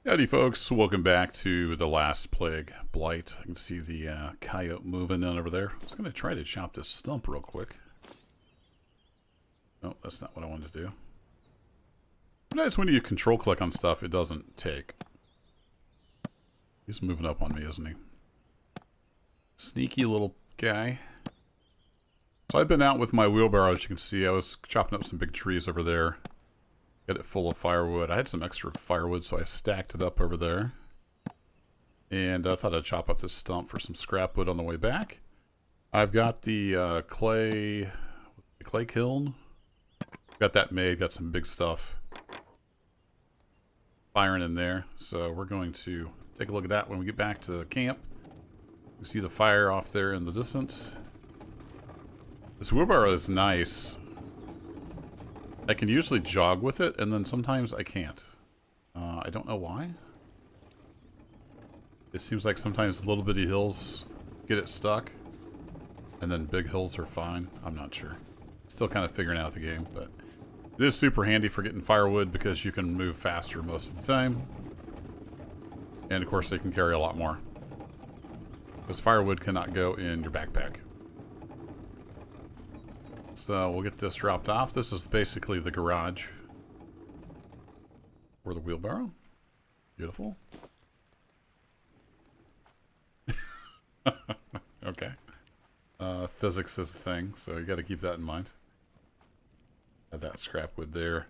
Howdy folks, welcome back to the last plague, Blight. I can see the coyote moving in over there. I was going to try to chop this stump real quick. No, that's not what I wanted to do. But that's when you control click on stuff, it doesn't take. He's moving up on me, isn't he? Sneaky little guy. So I've been out with my wheelbarrow, as you can see. I was chopping up some big trees over there. Get it full of firewood. I had some extra firewood, so I stacked it up over there. And I thought I'd chop up this stump for some scrap wood on the way back. I've got the clay kiln. Got that made, got some big stuff firing in there. So we're going to take a look at that when we get back to camp. You see the fire off there in the distance. This wheelbarrow is nice. I can usually jog with it, and then sometimes I can't. I don't know why. It seems like sometimes little bitty hills get it stuck, and then big hills are fine. I'm not sure. Still kind of figuring out the game, but it is super handy for getting firewood because you can move faster most of the time. And of course they can carry a lot more. Because firewood cannot go in your backpack. So we'll get this dropped off. This is basically the garage for the wheelbarrow. Beautiful. Okay. Physics is the thing, so you got to keep that in mind. Had that scrap wood there.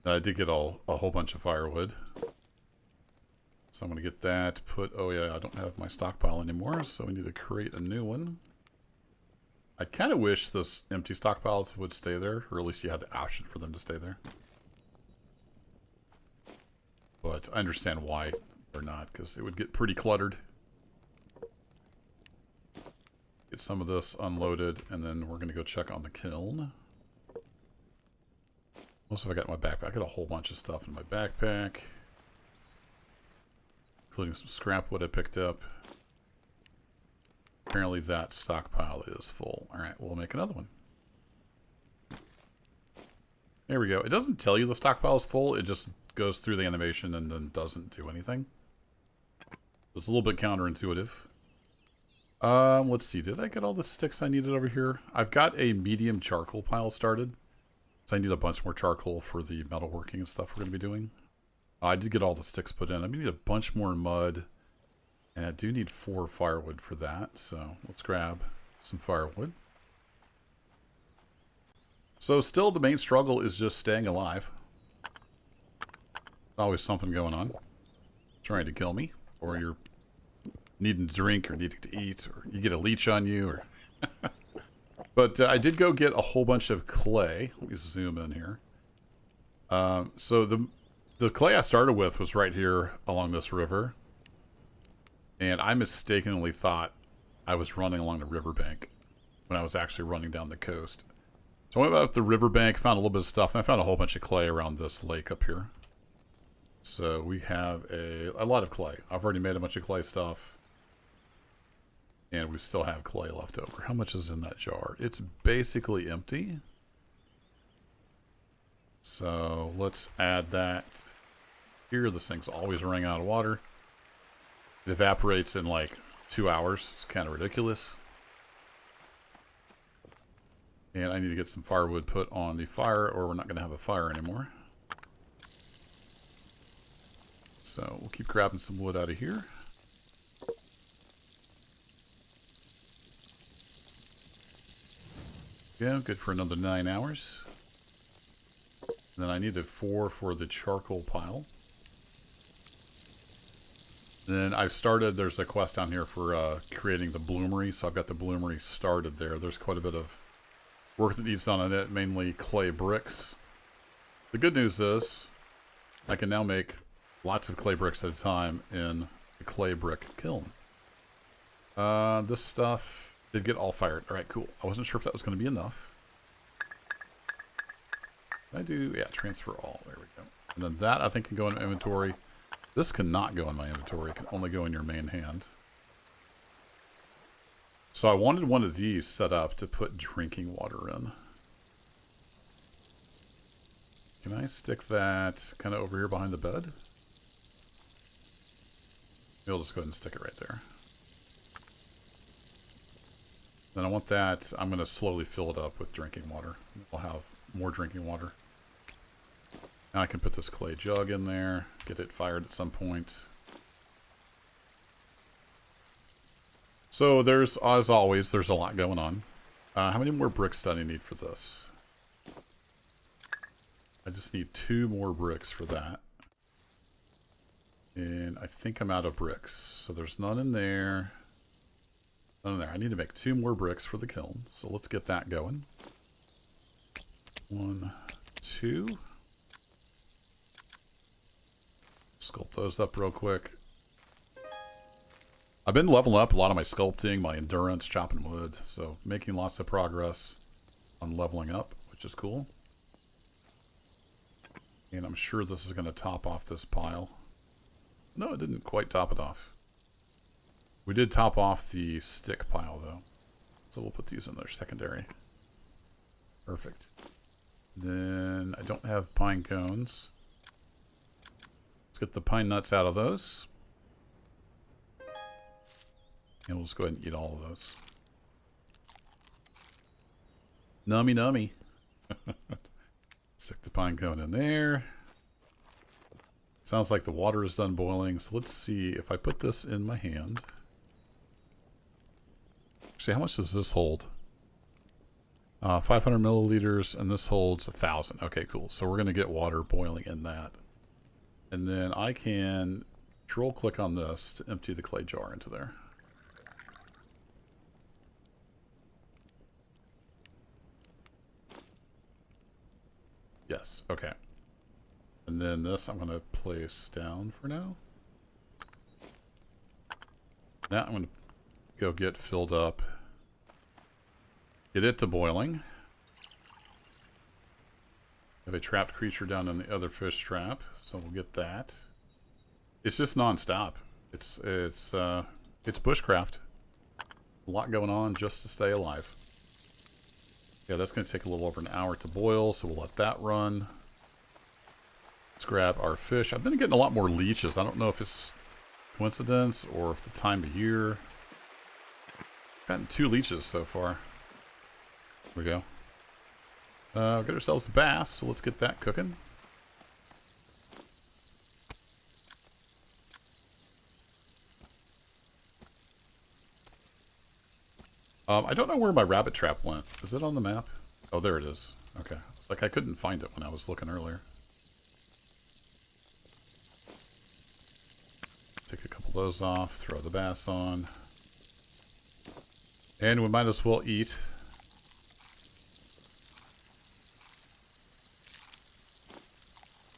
I did get a whole bunch of firewood. So I'm going to get that put... Oh yeah, I don't have my stockpile anymore, so we need to create a new one. I kind of wish this empty stockpiles would stay there, or at least you had the option for them to stay there. But I understand why they're not, because it would get pretty cluttered. Get some of this unloaded, and then we're going to go check on the kiln. What else have I got in my backpack? I got a whole bunch of stuff in my backpack, including some scrap wood I picked up. Apparently that stockpile is full. Alright, we'll make another one. There we go. It doesn't tell you the stockpile is full. It just goes through the animation and then doesn't do anything. It's a little bit counterintuitive. Let's see. Did I get all the sticks I needed over here? I've got a medium charcoal pile started. So I need a bunch more charcoal for the metalworking and stuff we're going to be doing. I did get all the sticks put in. I need a bunch more mud. And I do need 4 firewood for that, so let's grab some firewood. So still the main struggle is just staying alive. Always something going on. Trying to kill me, or you're needing to drink, or needing to eat, or you get a leech on you, or... But I did go get a whole bunch of clay. Let me zoom in here. So the clay I started with was right here along this river. And I mistakenly thought I was running along the riverbank when I was actually running down the coast. So I went up the riverbank, found a little bit of stuff, and I found a whole bunch of clay around this lake up here. So we have a lot of clay. I've already made a bunch of clay stuff. And we still have clay left over. How much is in that jar? It's basically empty. So let's add that here. This thing's always running out of water. It evaporates in like 2 hours. It's kind of ridiculous. And I need to get some firewood put on the fire, or we're not going to have a fire anymore. So we'll keep grabbing some wood out of here. Yeah, good for another 9 hours. And then I needed 4 for the charcoal pile. Then I've started, there's a quest down here for creating the bloomery, so I've got the bloomery started there. There's quite a bit of work that needs done on it, mainly clay bricks. The good news is I can now make lots of clay bricks at a time in the clay brick kiln. This stuff did get all fired. Alright, cool. I wasn't sure if that was going to be enough. Can I do, yeah, transfer all. There we go. And then that I think can go in inventory. This cannot go in my inventory. It can only go in your main hand. So I wanted one of these set up to put drinking water in. Can I stick that kind of over here behind the bed? We'll just go ahead and stick it right there. Then I want that, I'm going to slowly fill it up with drinking water. We'll have more drinking water. Now I can put this clay jug in there, get it fired at some point. So there's, as always, there's a lot going on. How many more bricks do I need for this? I just need 2 more bricks for that. And I think I'm out of bricks. So there's none in there. None in there. I need to make 2 more bricks for the kiln. So let's get that going. 1, 2. Sculpt those up real quick. I've been leveling up a lot of my sculpting, my endurance, chopping wood. So making lots of progress on leveling up, which is cool. And I'm sure this is going to top off this pile. No, it didn't quite top it off. We did top off the stick pile, though. So we'll put these in their secondary. Perfect. Then I don't have pine cones. Let's get the pine nuts out of those. And we'll just go ahead and eat all of those. Nummy nummy. Stick the pine cone in there. Sounds like the water is done boiling. So let's see if I put this in my hand. Actually, how much does this hold? 500 milliliters, and this holds 1,000. Okay, cool. So we're going to get water boiling in that. And then I can control click on this to empty the clay jar into there. Yes, okay. And then this I'm going to place down for now. Now I'm going to go get filled up. Get it to boiling. Have a trapped creature down in the other fish trap, so we'll get that. It's just non-stop. It's bushcraft. A lot going on just to stay alive. Yeah, that's going to take a little over an hour to boil, so we'll let that run. Let's grab our fish. I've been getting a lot more leeches. I don't know if it's coincidence or if the time of year. Gotten 2 leeches so far. There we go. Got ourselves a bass, so let's get that cooking. I don't know where my rabbit trap went. Is it on the map? Oh, there it is. Okay. It's like I couldn't find it when I was looking earlier. Take a couple of those off, throw the bass on. And we might as well eat.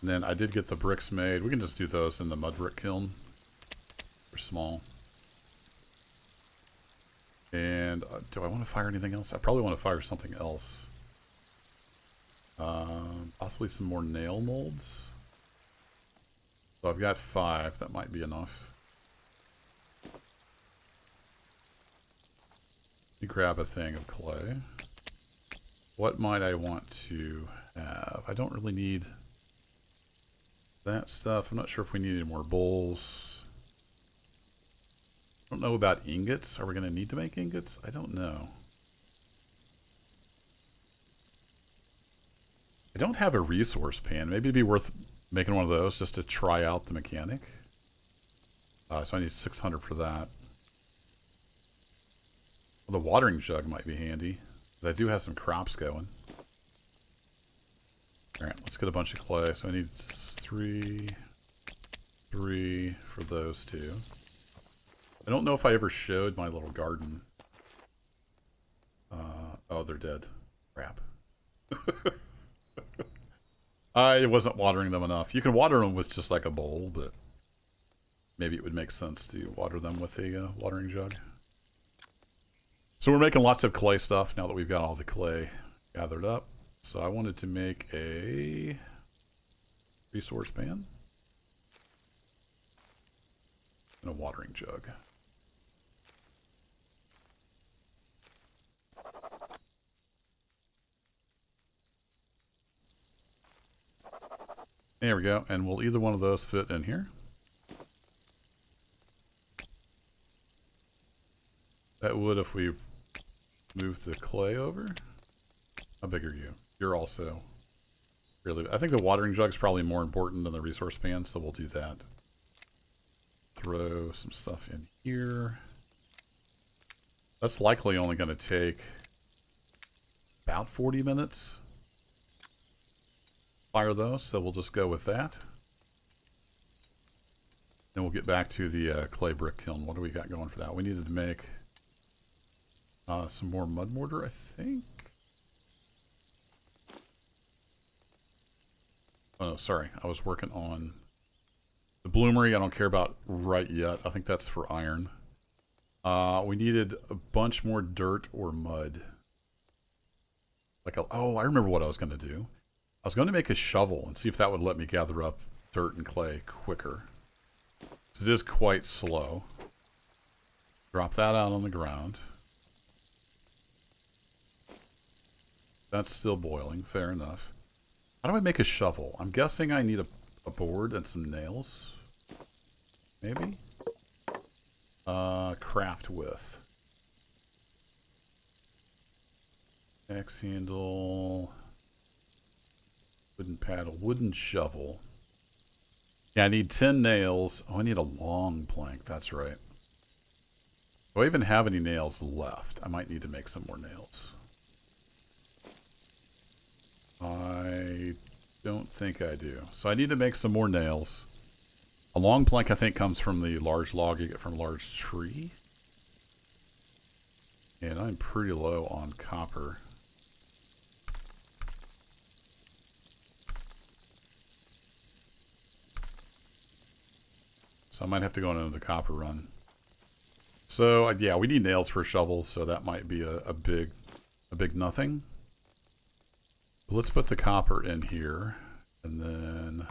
And then I did get the bricks made. We can just do those in the mud brick kiln. They're small. And do I want to fire anything else? I probably want to fire something else. Possibly some more nail molds. So I've got 5. That might be enough. Let me grab a thing of clay. What might I want to have? I don't really need that stuff. I'm not sure if we need any more bowls. I don't know about ingots. Are we going to need to make ingots? I don't know. I don't have a resource pan. Maybe it'd be worth making one of those just to try out the mechanic. So I need 600 for that. Well, the watering jug might be handy, because I do have some crops going. Alright, let's get a bunch of clay. So I need 3 for those 2. I don't know if I ever showed my little garden. Oh, they're dead. Crap. I wasn't watering them enough. You can water them with just like a bowl, but maybe it would make sense to water them with a watering jug. So we're making lots of clay stuff now that we've got all the clay gathered up. So I wanted to make a resource pan and a watering jug. There we go, and will either one of those fit in here? That would if we move the clay over. How big are you? You're also really... I think the watering jug's probably more important than the resource pan, so we'll do that. Throw some stuff in here. That's likely only going to take about 40 minutes. Fire those, so we'll just go with that. Then we'll get back to the clay brick kiln. What do we got going for that? We needed to make some more mud mortar, I think. Oh, no, sorry. I was working on the bloomery. I don't care about right yet. I think that's for iron. We needed a bunch more dirt or mud. Oh, I remember what I was going to do. I was going to make a shovel and see if that would let me gather up dirt and clay quicker. So it is quite slow. Drop that out on the ground. That's still boiling. Fair enough. How do I make a shovel? I'm guessing I need a board and some nails. Maybe? Craft with. Axe handle. Wooden paddle. Wooden shovel. Yeah, I need 10 nails. Oh, I need a long plank. That's right. Do I even have any nails left? I might need to make some more nails. I don't think I do. So I need to make some more nails. A long plank, I think, comes from the large log you get from a large tree. And I'm pretty low on copper. So I might have to go on another copper run. So, yeah, we need nails for a shovel, so that might be a big nothing. But let's put the copper in here, and then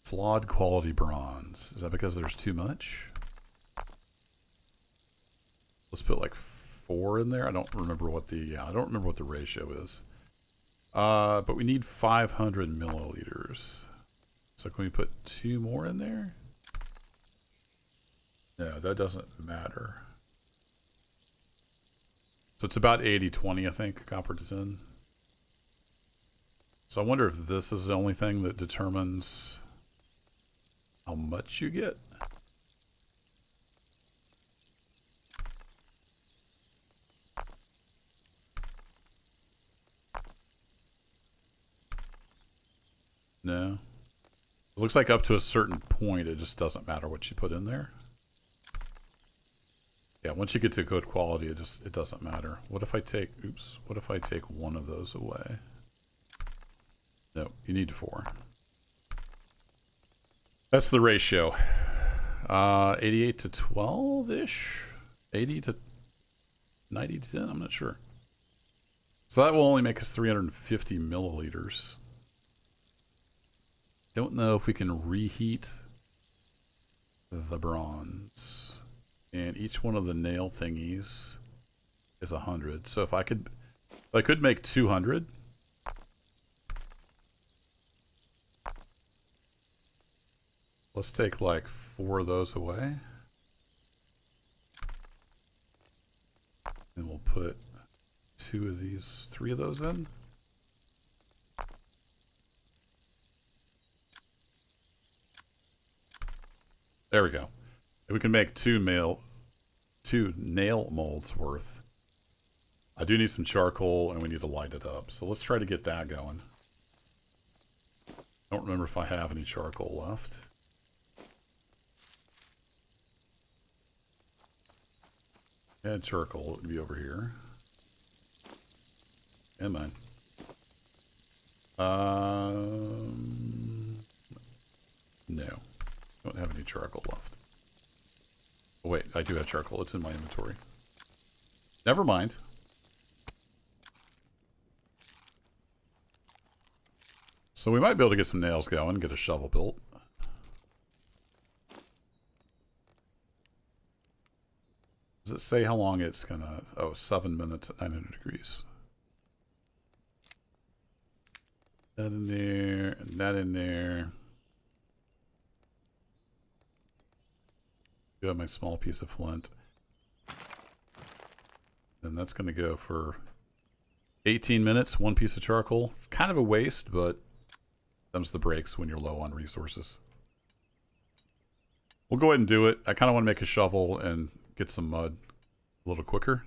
flawed quality bronze. Is that because there's too much? Let's put like 4 in there. I don't remember what the ratio is. But we need 500 milliliters. So can we put 2 more in there? No, that doesn't matter. So it's about 80-20, I think, copper to tin. So I wonder if this is the only thing that determines how much you get. No. It looks like up to a certain point, it just doesn't matter what you put in there. Yeah, once you get to good quality, it doesn't matter. What if I take, what if I take 1 of those away? No, you need 4. That's the ratio. 88 to 12-ish? 80 to 90 to 10? I'm not sure. So that will only make us 350 milliliters. Don't know if we can reheat the bronze. And each one of the nail thingies is 100. So if I could make 200. Let's take like 4 of those away. And we'll put 2 of these, 3 of those in. There we go. We can make 2 nail molds worth. I do need some charcoal and we need to light it up. So let's try to get that going. I don't remember if I have any charcoal left. Add charcoal, it would be over here. And mine. No. Don't have any charcoal left. Oh, wait, I do have charcoal. It's in my inventory. Never mind. So we might be able to get some nails going, get a shovel built. Does it say how long it's gonna... Oh, 7 minutes at 900 degrees. That in there, and that in there. Do have my small piece of flint. And that's going to go for 18 minutes, one piece of charcoal. It's kind of a waste, but thumbs the brakes when you're low on resources. We'll go ahead and do it. I kind of want to make a shovel and get some mud a little quicker.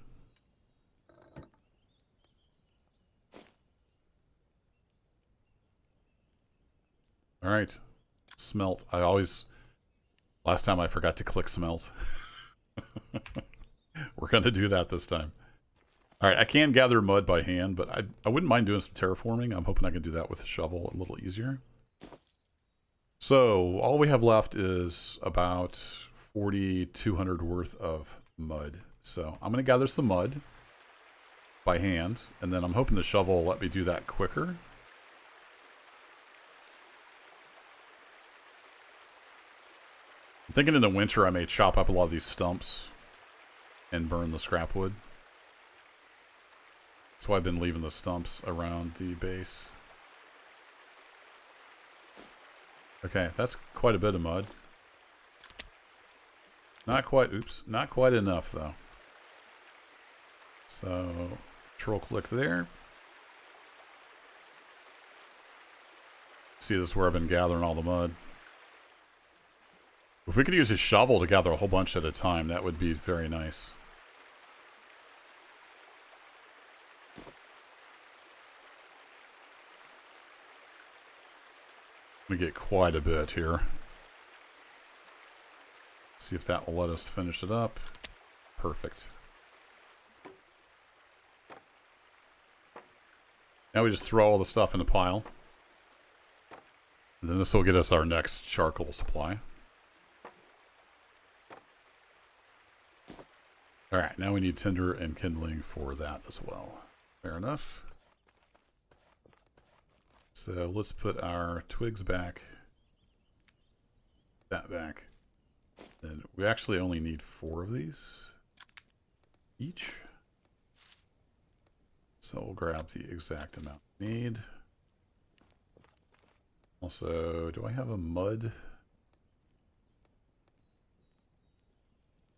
All right. Smelt. Last time I forgot to click smelt. We're going to do that this time. All right, I can gather mud by hand, but I wouldn't mind doing some terraforming. I'm hoping I can do that with a shovel a little easier. So all we have left is about 4,200 worth of mud. So I'm going to gather some mud by hand, and then I'm hoping the shovel will let me do that quicker. I'm thinking in the winter I may chop up a lot of these stumps and burn the scrap wood. That's why I've been leaving the stumps around the base. Okay, that's quite a bit of mud. Not quite, oops, not quite enough though. So, control click there. See, this is where I've been gathering all the mud. If we could use a shovel to gather a whole bunch at a time, that would be very nice. We get quite a bit here. See if that will let us finish it up. Perfect. Now we just throw all the stuff in a pile. And then this will get us our next charcoal supply. Alright, now we need tinder and kindling for that as well. Fair enough. So let's put our twigs back. That back. Then we actually only need 4 of these each. So we'll grab the exact amount we need. Also, do I have a mud?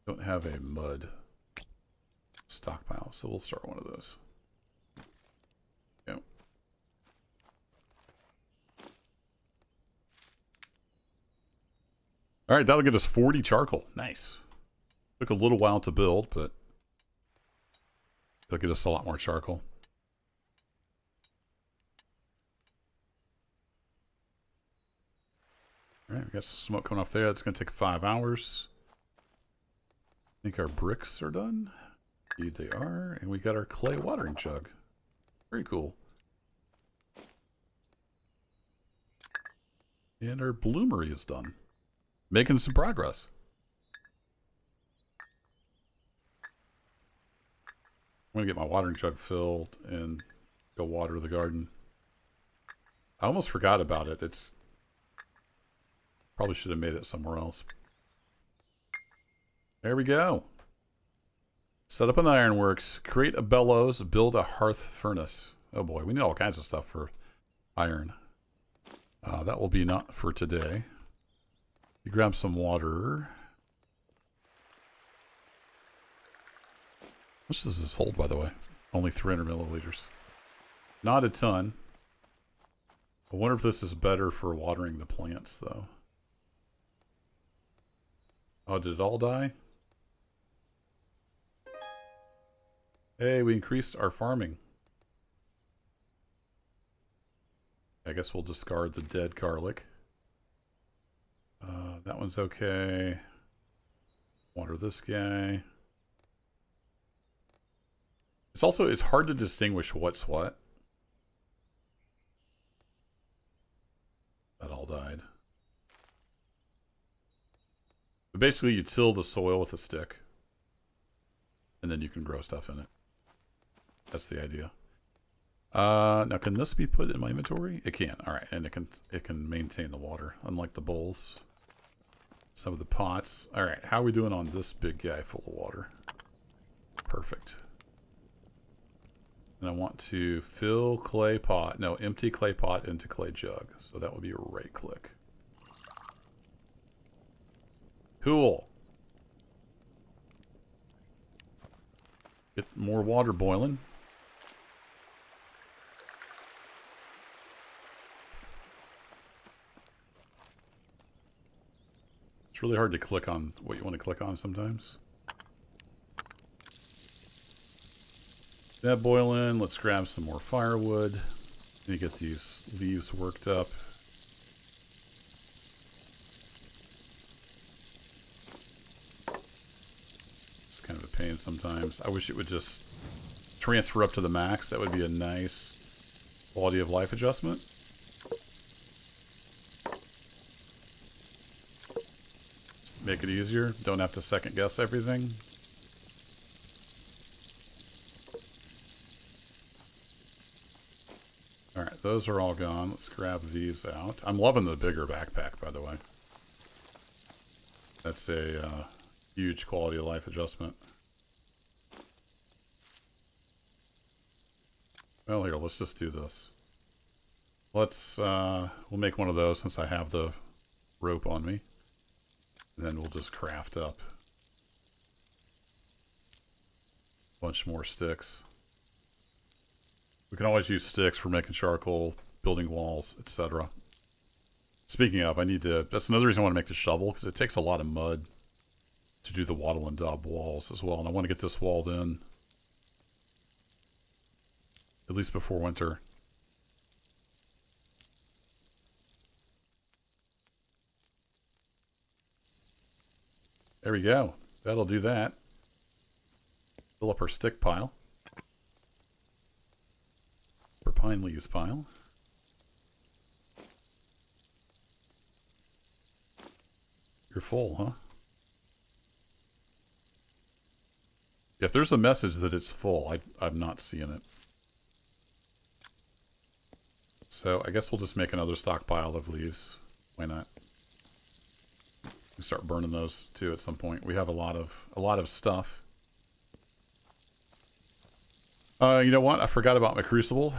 Don't have a mud stockpile, so we'll start one of those. Yep. All right, that'll get us 40 charcoal. Nice. Took a little while to build, but it'll get us a lot more charcoal. All right, we got some smoke coming off there. That's going to take 5 hours. I think our bricks are done. Indeed they are. And we got our clay watering jug. Very cool. And our bloomery is done. Making some progress. I'm going to get my watering jug filled and go water the garden. I almost forgot about it. It's probably should have made it somewhere else. There we go. Set up an ironworks, create a bellows, build a hearth furnace. Oh boy, we need all kinds of stuff for iron. That will be not for today. You grab some water. How much does this hold, by the way? Only 300 milliliters. Not a ton. I wonder if this is better for watering the plants, though. Oh, did it all die? Hey, we increased our farming. I guess we'll discard the dead garlic. That one's okay. Water this guy. It's hard to distinguish what's what. That all died. But basically, you till the soil with a stick, and then you can grow stuff in it. That's the idea. Now, can this be put in my inventory? It can. All right, and it can maintain the water, unlike the bowls. Some of the pots. All right, how are we doing on this big guy full of water? Perfect. And I want to fill clay pot. No, empty clay pot into clay jug. So that would be a right click. Cool. Get more water boiling. It's really hard to click on what you want to click on sometimes. That boiling. Let's grab some more firewood. Let me get these leaves worked up. It's kind of a pain sometimes. I wish it would just transfer up to the max. That would be a nice quality of life adjustment. Make it easier. Don't have to second guess everything. Alright, those are all gone. Let's grab these out. I'm loving the bigger backpack, by the way. That's a huge quality of life adjustment. Well, here, let's just do this. Let's, we'll make one of those since I have the rope on me. Then we'll just craft up a bunch more sticks. We can always use sticks for making charcoal, building walls, etc. Speaking of, I need to... That's another reason I want to make the shovel, because it takes a lot of mud to do the wattle and daub walls as well. And I want to get this walled in, at least before winter. There we go. That'll do that. Fill up our stick pile. Our pine leaves pile. You're full, huh? If there's a message that it's full, I'm not seeing it. So I guess we'll just make another stockpile of leaves. Why not? We start burning those too at some point. We have a lot of stuff. You know what? I forgot about my crucible.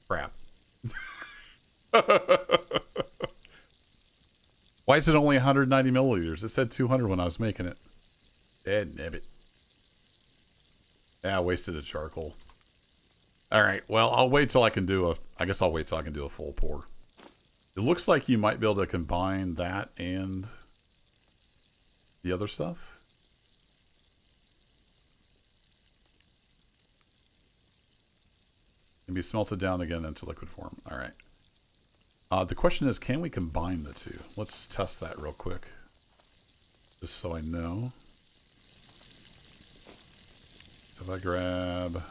Crap. Why is it only 190 milliliters? It said 200 when I was making it. Dead nabbit. Yeah, I wasted a charcoal. Alright, well, I'll wait till I can do a... I guess I'll wait till I can do a full pour. It looks like you might be able to combine that and the other stuff. Can be smelted down again into liquid form. Alright. The question is, can we combine the two? Let's test that real quick. Just so I know. So if I grab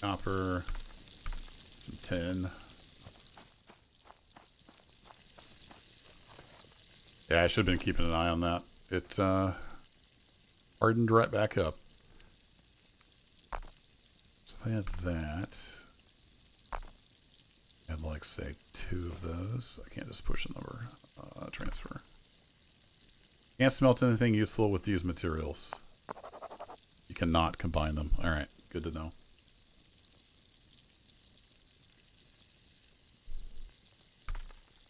copper, some tin. Yeah, I should have been keeping an eye on that. It hardened right back up. So if I had that, I'd like, say, 2 of those. I can't just push a number. Transfer. Can't smelt anything useful with these materials. You cannot combine them. Alright, good to know.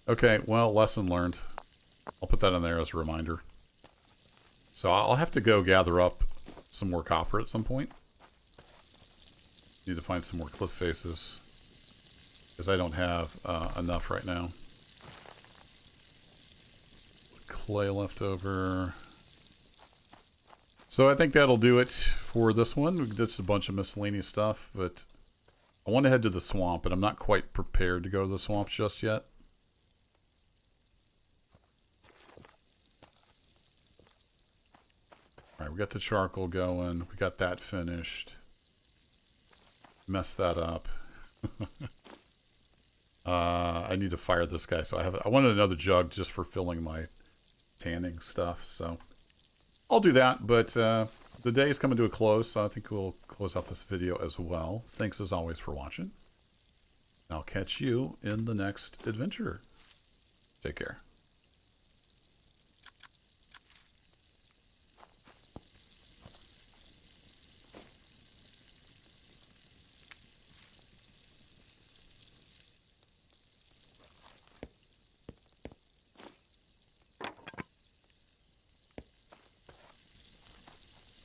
Okay, well, lesson learned. I'll put that in there as a reminder. So I'll have to go gather up some more copper at some point. Need to find some more cliff faces, because I don't have enough right now. Clay left over. So I think that'll do it for this one. We did just a bunch of miscellaneous stuff, but I want to head to the swamp, and I'm not quite prepared to go to the swamp just yet. Alright, we got the charcoal going. We got that finished. Messed that up. I need to fire this guy, so I wanted another jug just for filling my tanning stuff, so I'll do that, but the day is coming to a close, so I think we'll close out this video as well. Thanks as always for watching. I'll catch you in the next adventure. Take care.